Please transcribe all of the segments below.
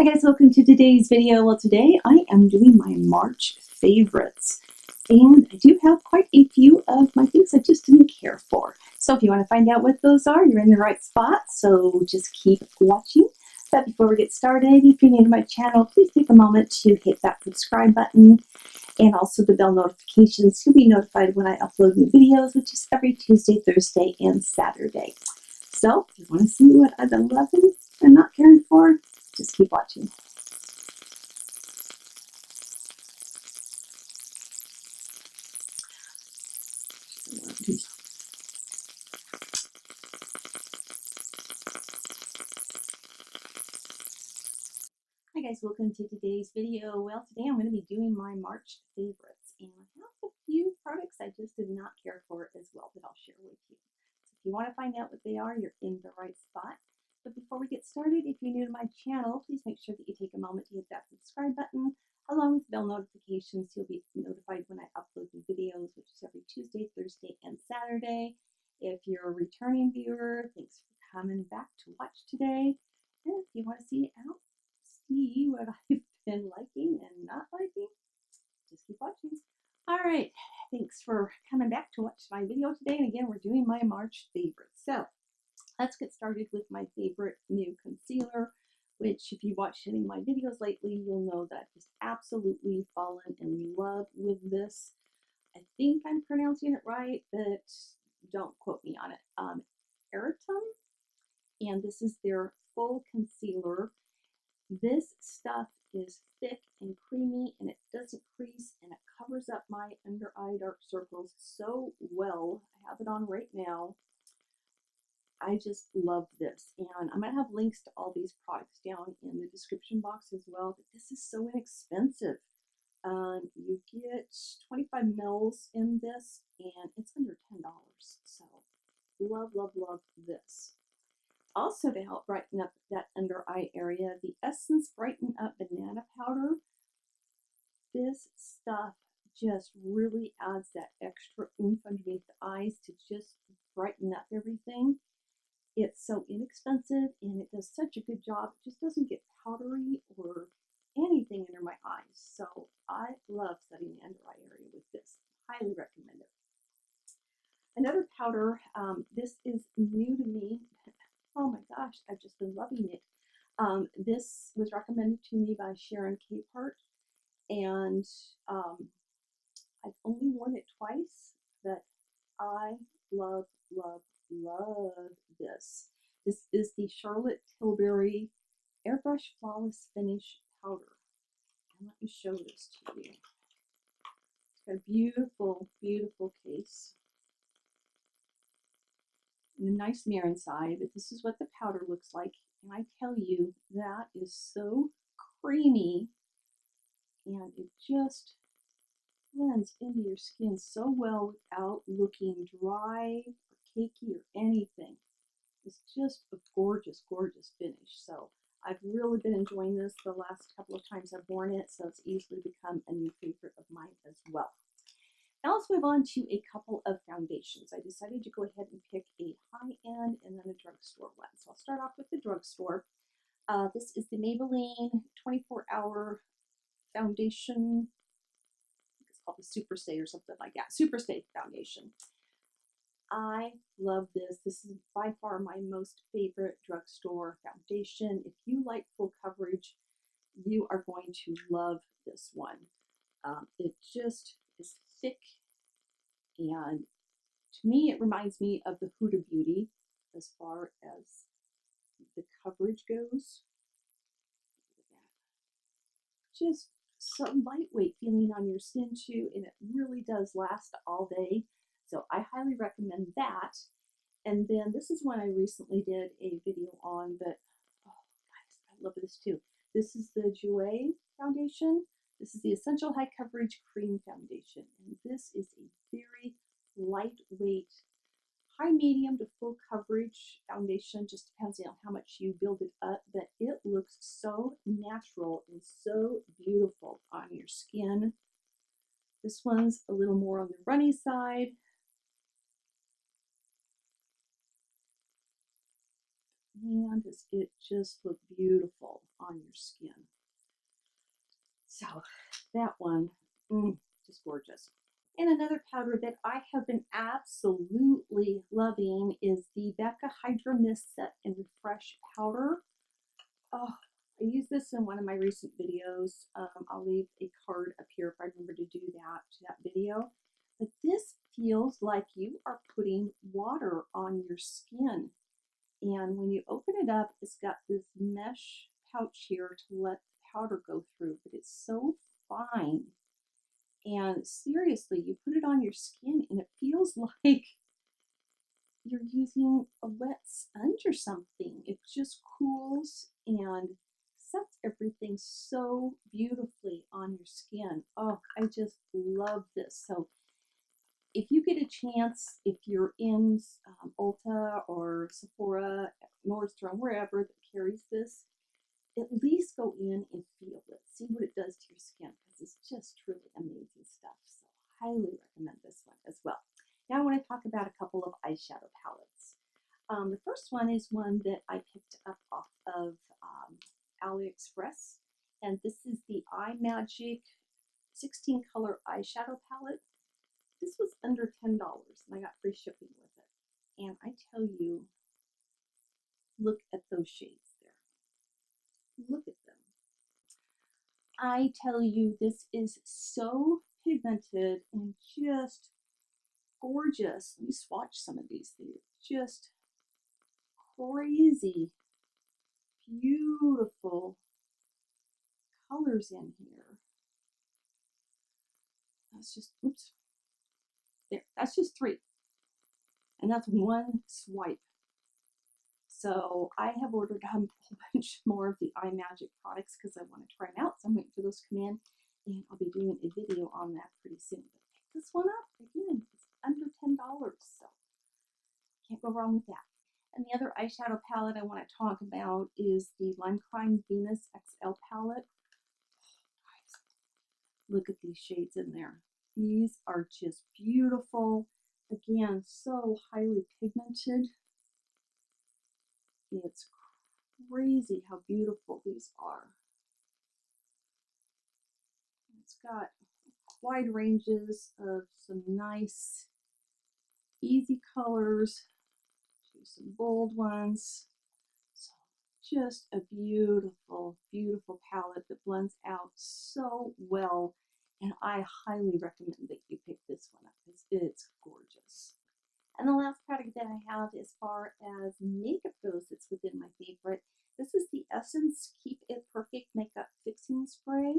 Hi guys, welcome to today's video. Well, today I am doing my March favorites, and I do have quite a few of my things I just didn't care for. So if you want to find out what those are, you're in the right spot, so just keep watching. But before we get started, if you're new to my channel, please take a moment to hit that subscribe button and also the bell notifications. You'll be notified when I upload new videos, which is every Tuesday, Thursday, and Saturday. So if you want to see what I've been loving and not caring for, just keep watching. Hi guys, welcome to today's video. Well, today I'm going to be doing my March favorites, and I have a few products I just did not care for as well that I'll share with you. So if you want to find out what they are, you're in the right spot. But before we get started, if you're new to my channel, please make sure that you take a moment to hit that subscribe button along with bell notifications. You'll be notified when I upload new videos, which is every Tuesday, Thursday, and Saturday. If you're a returning viewer, thanks for coming back to watch today. And if you want to see what I've been liking and not liking, just keep watching. All right, thanks for coming back to watch my video today. And again, we're doing my March favorites. So let's get started with my favorite new concealer, which if you watched any of my videos lately, you'll know that I've just absolutely fallen in love with this. I think I'm pronouncing it right, but don't quote me on it. Eratum, and this is their full concealer. This stuff is thick and creamy, and it doesn't crease, and it covers up my under eye dark circles so well. I have it on right now. I just love this, and I'm going to have links to all these products down in the description box as well, but this is so inexpensive. You get 25 mils in this, and it's under $10, so love, love, love this. Also, to help brighten up that under eye area, the Essence Brighten Up Banana Powder. This stuff just really adds that extra oomph underneath the eyes to just brighten up everything. It's so inexpensive, and it does such a good job. It just doesn't get powdery or anything under my eyes. So I love setting the under eye area with this. Highly recommend it. Another powder, this is new to me. Oh my gosh, I've just been loving it. This was recommended to me by Sharon Capehart, and I've only worn it twice, but I love, love, love this. This is the Charlotte Tilbury Airbrush Flawless Finish Powder. And let me show this to you. It's got a beautiful, beautiful case. And a nice mirror inside, but this is what the powder looks like. And I tell you, that is so creamy, and it just blends into your skin so well without looking dry or cakey or anything. It's just a gorgeous, gorgeous finish. So I've really been enjoying this the last couple of times I've worn it, so it's easily become a new favorite of mine as well. Now let's move on to a couple of foundations. I decided to go ahead and pick a high-end and then a drugstore one. So I'll start off with the drugstore. This is the Maybelline 24-Hour Foundation. I think it's called the Super Stay or something like that. Super Stay Foundation. I love this. This is by far my most favorite drugstore foundation. If you like full coverage, you are going to love this one. It just is thick, and to me it reminds me of the Huda Beauty as far as the coverage goes. Just so lightweight feeling on your skin too, and it really does last all day, so I highly recommend that. And then this is one I recently did a video on, but oh guys, I love this too. This is the Jouer foundation. This is the Essential High Coverage Cream Foundation, and this is a very lightweight, high medium to full coverage foundation. Just depends on how much you build it up, but it looks so natural and so beautiful on your skin. This one's a little more on the runny side. man, does it just look beautiful on your skin. So that one, just gorgeous. And another powder that I have been absolutely loving is the Becca Hydra Mist Set and Refresh Powder. Oh, I used this in one of my recent videos. I'll leave a card up here if I remember to do that video. But this feels like you are putting water on your skin. And when you open it up, it's got this mesh pouch here to let the powder go through, but it's so fine. And seriously, you put it on your skin and it feels like you're using a wet sponge or something. It just cools and sets everything so beautifully on your skin. Oh, I just love this. So if you get a chance, if you're in Ulta or Sephora, Nordstrom, wherever that carries this, at least go in and feel it. See what it does to your skin, because it's just truly amazing stuff. So highly recommend this one as well. Now I want to talk about a couple of eyeshadow palettes. The first one is one that I picked up off of AliExpress, and this is the iMagic 16 color eyeshadow palette. This was under $10 and I got free shipping with it. And I tell you, look at those shades there. Look at them. I tell you, this is so pigmented and just gorgeous. Let me swatch some of these things. Just crazy, beautiful colors in here. That's just, oops. There, that's just 3. And that's one swipe. So I have ordered a whole bunch more of the iMagic products because I want to try them out. So I'm waiting for those to come in, and I'll be doing a video on that pretty soon. But pick this one up. Again, it's under $10, so can't go wrong with that. And the other eyeshadow palette I want to talk about is the Lime Crime Venus XL palette. Guys, look at these shades in there. These are just beautiful. Again, so highly pigmented. It's crazy how beautiful these are. It's got wide ranges of some nice, easy colors, some bold ones. So just a beautiful, beautiful palette that blends out so well. And I highly recommend that you pick this one up because it's gorgeous. And the last product that I have as far as makeup goes that's within my favorite, this is the Essence Keep It Perfect Makeup Fixing Spray.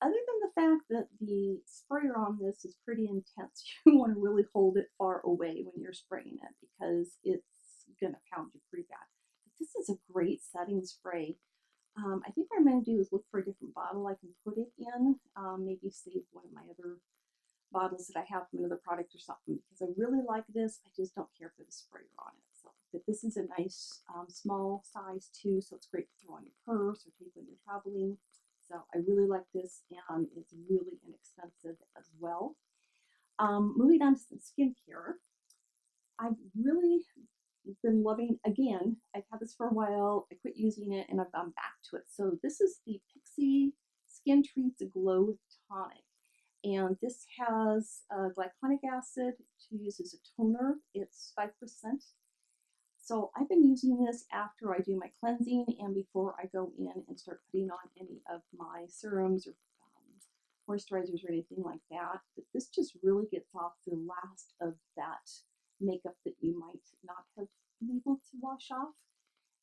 Other than the fact that the sprayer on this is pretty intense, you want to really hold it far away when you're spraying it because it's going to pound you pretty bad. But this is a great setting spray. I think what I'm going to do is look for a different bottle I can put it in, maybe save one of my other bottles that I have from another product or something, because I really like this. I just don't care for the sprayer on it. So, but this is a nice small size too, so it's great to throw on your purse or take when you're traveling. So I really like this, and it's really inexpensive as well. Moving on to some skincare, I've really been loving, again, I've had this for a while, I quit using it and I've gone back to it. So this is the IPSY Skin Treats Glow Tonic. And this has glycolic acid to use as a toner. It's 5%. So I've been using this after I do my cleansing and before I go in and start putting on any of my serums or moisturizers or anything like that. But this just really gets off the last of that makeup that you might not have been able to wash off.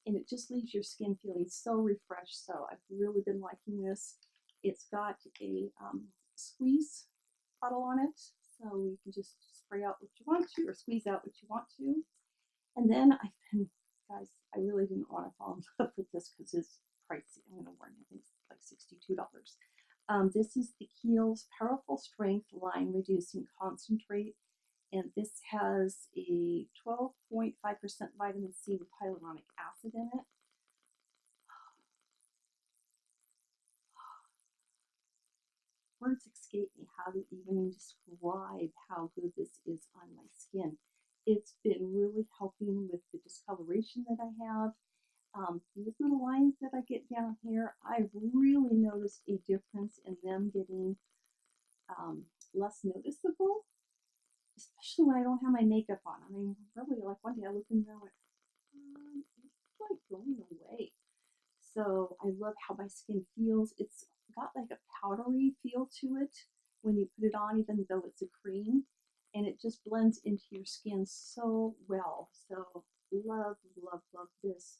And it just leaves your skin feeling so refreshed. So I've really been liking this. It's got a squeeze bottle on it. So you can just spray out what you want to or squeeze out what you want to. And then I've been, guys, I really didn't want to fall in love with this because it's pricey. I'm going to warn you, I think it's like $62. This is the Kiehl's Powerful Strength Line Reducing Concentrate. And this has a 12.5% vitamin C with hyaluronic acid in it. Words escape me how to even describe how good this is on my skin. It's been really helping with the discoloration that I have. these little lines that I get down here, I've really noticed a difference in them getting less noticeable, especially when I don't have my makeup on. I mean, really, like one day I looked in the mirror and went, it's like going away. So I love how my skin feels. It's got like a powdery feel to it when you put it on, even though it's a cream, and it just blends into your skin so well. So love, love, love this.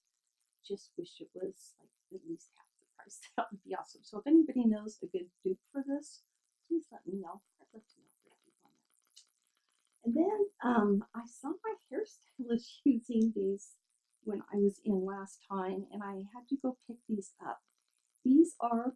Just wish it was like at least half the price. That would be awesome. So if anybody knows a good dupe for this, please let me know. I'd love to know for a dupe on that. And then I saw my hairstylist using these when I was in last time, and I had to go pick these up. These are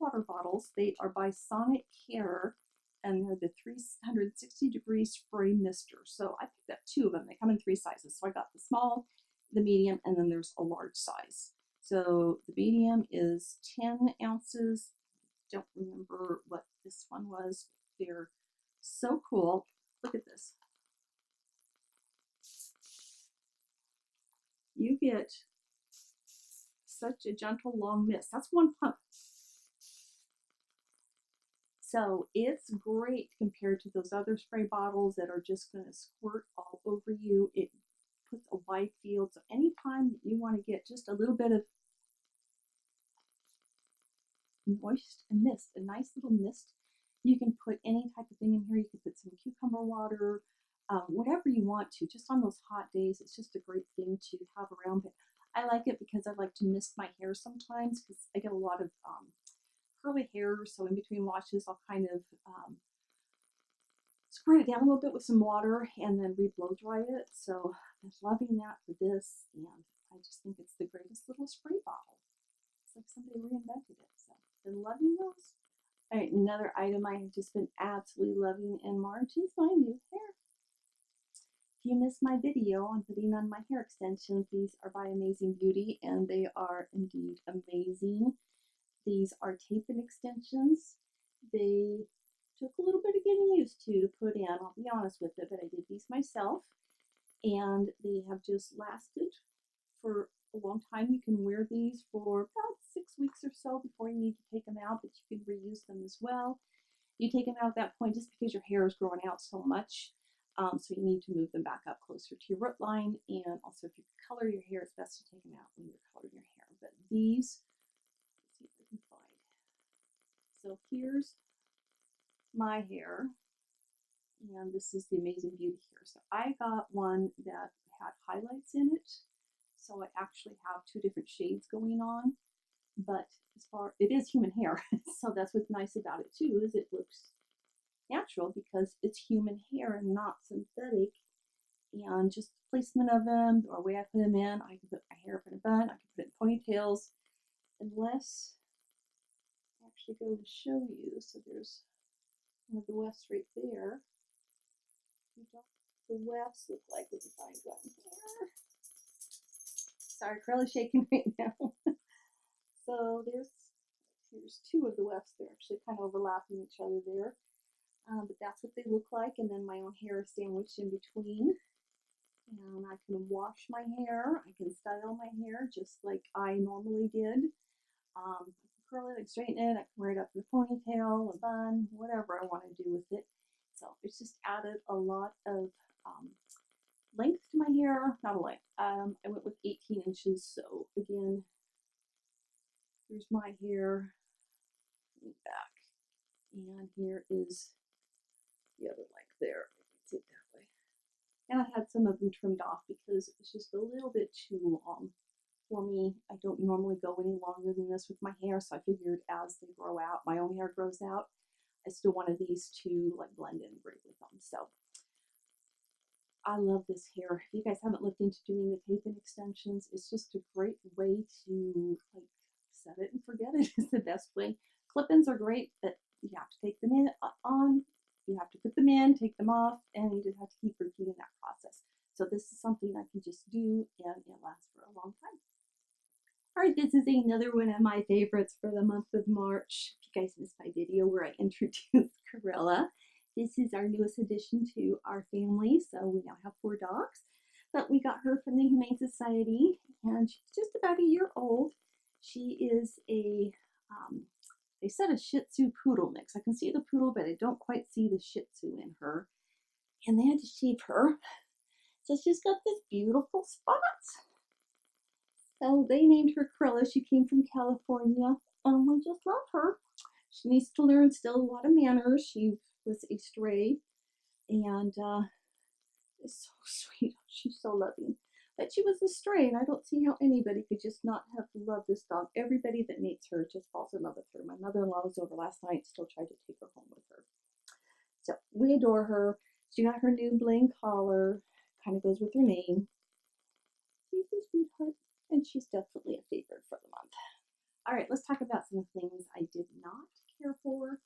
water bottles. They are by Sonic Care, and they're the 360-degree spray mister. So I picked up 2 of them. They come in 3 sizes. So I got the small, the medium, and then there's a large size. So the medium is 10 ounces. Don't remember what this one was. They're so cool. Look at this. You get such a gentle long mist. That's 1 pump. So it's great compared to those other spray bottles that are just going to squirt all over you. It puts a wide field. So anytime that you want to get just a little bit of moist and mist, a nice little mist, you can put any type of thing in here. You can put some cucumber water, whatever you want to, just on those hot days. It's just a great thing to have around. But I like it because I like to mist my hair sometimes because I get a lot of curly hair. So in between washes, I'll kind of squirt it down a little bit with some water and then re-blow dry it. So I'm loving that for this, and I just think it's the greatest little spray bottle. It's like somebody reinvented it. So I've been loving those. All right, another item I have just been absolutely loving in March is my new hair. If you missed my video on putting on my hair extensions, these are by Amazing Beauty, and they are indeed amazing. These are tape-in extensions. They took a little bit of getting used to put in, I'll be honest with it, but I did these myself, and they have just lasted for a long time. You can wear these for about 6 weeks or so before you need to take them out, but you can reuse them as well. You take them out at that point just because your hair is growing out so much, so you need to move them back up closer to your root line, and also if you color your hair, it's best to take them out when you're coloring your hair. But these, let's see if I can find. So here's my hair, and this is the Amazing Beauty hair. So I got one that had highlights in it, so I actually have 2 different shades going on, but as far, it is human hair, so that's what's nice about it too, is it looks natural because it's human hair and not synthetic. And just placement of them, or the way I put them in, I can put my hair up in a bun, I can put it in ponytails, unless I actually go to show you. So there's one of the wefts right there. The wefts look like what if I got here. Sorry, Cruella's shaking right now. So here's 2 of the wefts. They're actually kind of overlapping each other there. But that's what they look like, and then my own hair is sandwiched in between. And I can wash my hair, I can style my hair just like I normally did. I can curl it, I can straighten it, I can wear it up in a ponytail, a bun, whatever I want to do with it. So it's just added a lot of length to my hair, not a length. I went with 18 inches, so again, here's my hair back, and here is the other length there. It's it that way. And I had some of them trimmed off because it was just a little bit too long for me. I don't normally go any longer than this with my hair, so I figured as they grow out, my own hair grows out, I still wanted these to like blend in great with them. So I love this hair. If you guys haven't looked into doing the tape-in extensions, it's just a great way to like set it and forget it is the best way. Clip-ins are great, but you have to take them in on. You have to put them in, take them off, and you just have to keep repeating that process. So this is something I can just do, and it lasts for a long time. All right, this is another one of my favorites for the month of March. If you guys missed my video where I introduced Cruella, this is our newest addition to our family. So we now have 4 dogs. but we got her from the Humane Society, and she's just about a year old. She is they said a Shih Tzu poodle mix. I can see the poodle, but I don't quite see the Shih Tzu in her. And they had to shave her. So she's got this beautiful spots. So they named her Cruella. She came from California. I just love her. She needs to learn still a lot of manners. She was a stray, and is so sweet. She's so loving. But she was a stray, and I don't see how anybody could just not have loved this dog. Everybody that meets her just falls in love with her. My mother-in-law was over last night, still tried to take her home with her. So we adore her. She got her new bling collar, kind of goes with her name. She's a sweetheart, and she's definitely a favorite for the month. All right, let's talk about some things I did not care for.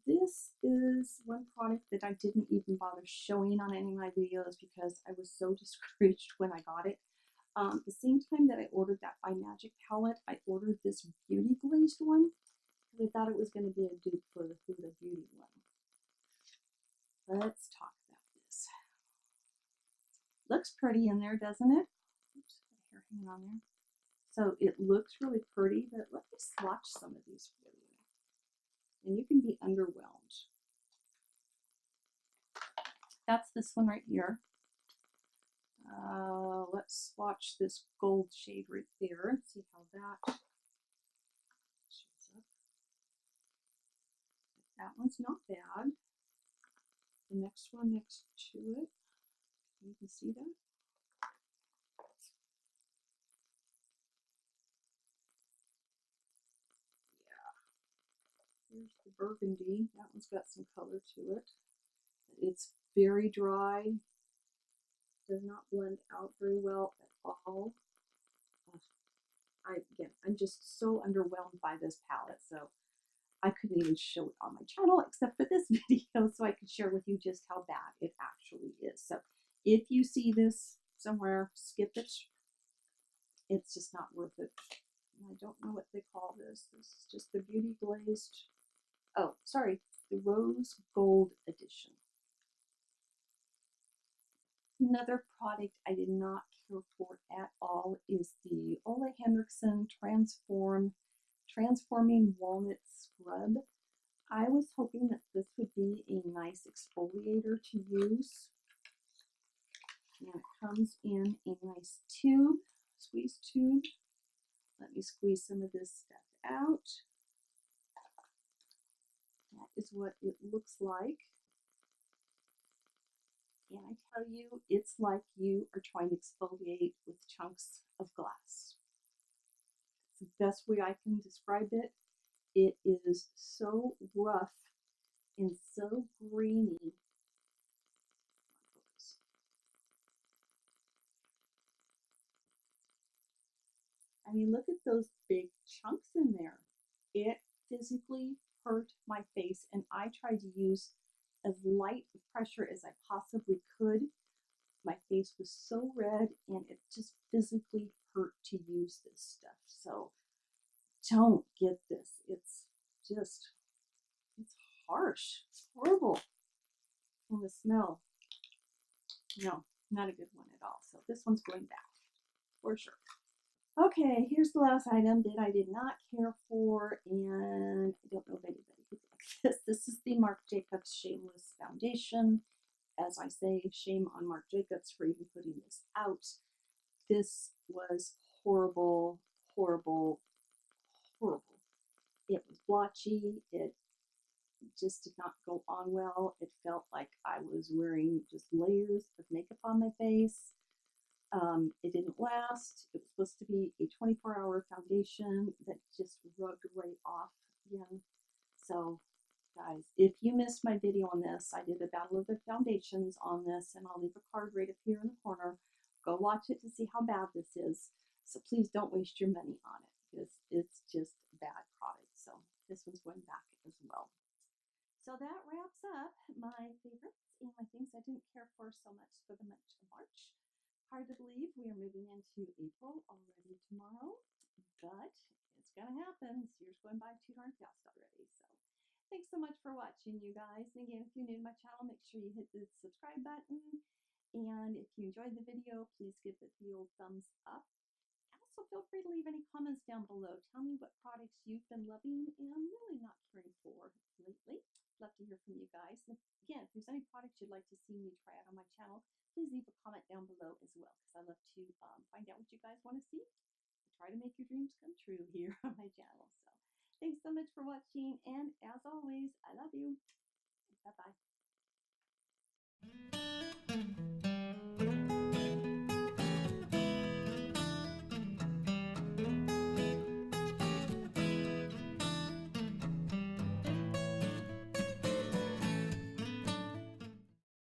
This is one product that I didn't even bother showing on any of my videos because I was so discouraged when I got it. The same time that I ordered that By Magic palette, I ordered this beauty glazed one because I thought it was going to be a dupe for the Huda Beauty one. Let's talk about this. Looks pretty in there, doesn't it? Oops, got hair hanging on there. So it looks really pretty, but let me swatch some of these for you. And you can be underwhelmed. That's this one right here. Let's swatch this gold shade right there and see how that shows up. That one's not bad. The next one next to it, you can see that. Here's the burgundy. That one's got some color to it. It's very dry. Does not blend out very well at all. Again, I'm just so underwhelmed by this palette, so I couldn't even show it on my channel except for this video so I could share with you just how bad it actually is. So if you see this somewhere, skip it. It's just not worth it. I don't know what they call this. This is just the Beauty Glazed. Oh, sorry, the Rose Gold Edition. Another product I did not care for at all is the Ole Henriksen Transforming Walnut Scrub. I was hoping that this would be a nice exfoliator to use. And it comes in a nice tube, squeeze tube. Let me squeeze some of this stuff out. That is what it looks like. And I tell you, it's like you are trying to exfoliate with chunks of glass. It's the best way I can describe it. It is so rough and so grainy. I mean, look at those big chunks in there. It physically hurt my face, and I tried to use as light pressure as I possibly could. My face was so red, and it just physically hurt to use this stuff. So don't get this. It's harsh. It's horrible. And the smell, no, not a good one at all. So this one's going back for sure. Okay, here's the last item that I did not care for, and I don't know if anybody would like this. This is the Marc Jacobs Shameless Foundation. As I say, shame on Marc Jacobs for even putting this out. This was horrible, horrible, horrible. It was blotchy. It just did not go on well. It felt like I was wearing just layers of makeup on my face. It didn't last. It was supposed to be a 24-hour foundation that just rubbed right off again. So guys, if you missed my video on this, I did a battle of the foundations on this, and I'll leave a card right up here in the corner. Go watch it to see how bad this is. So please don't waste your money on it because it's just a bad product. So this one's going back as well. So that wraps up my favorites and my things I didn't care for so much for the month of March. Hard to believe we are moving into April already tomorrow, but it's going to happen. This year's going by too darn fast already. So thanks so much for watching, you guys. And again, if you're new to my channel, make sure you hit the subscribe button And if you enjoyed the video, please give the video a thumbs up. Also, feel free to leave any comments down below. Tell me what products you've been loving and really not caring for lately. Love to hear from you guys. And again, if there's any products you'd like to see me try out on my channel, please leave a comment down below as well, because I love to find out what you guys want to see. I try to make your dreams come true here on my channel. So thanks so much for watching, and as always, I love you. Bye-bye.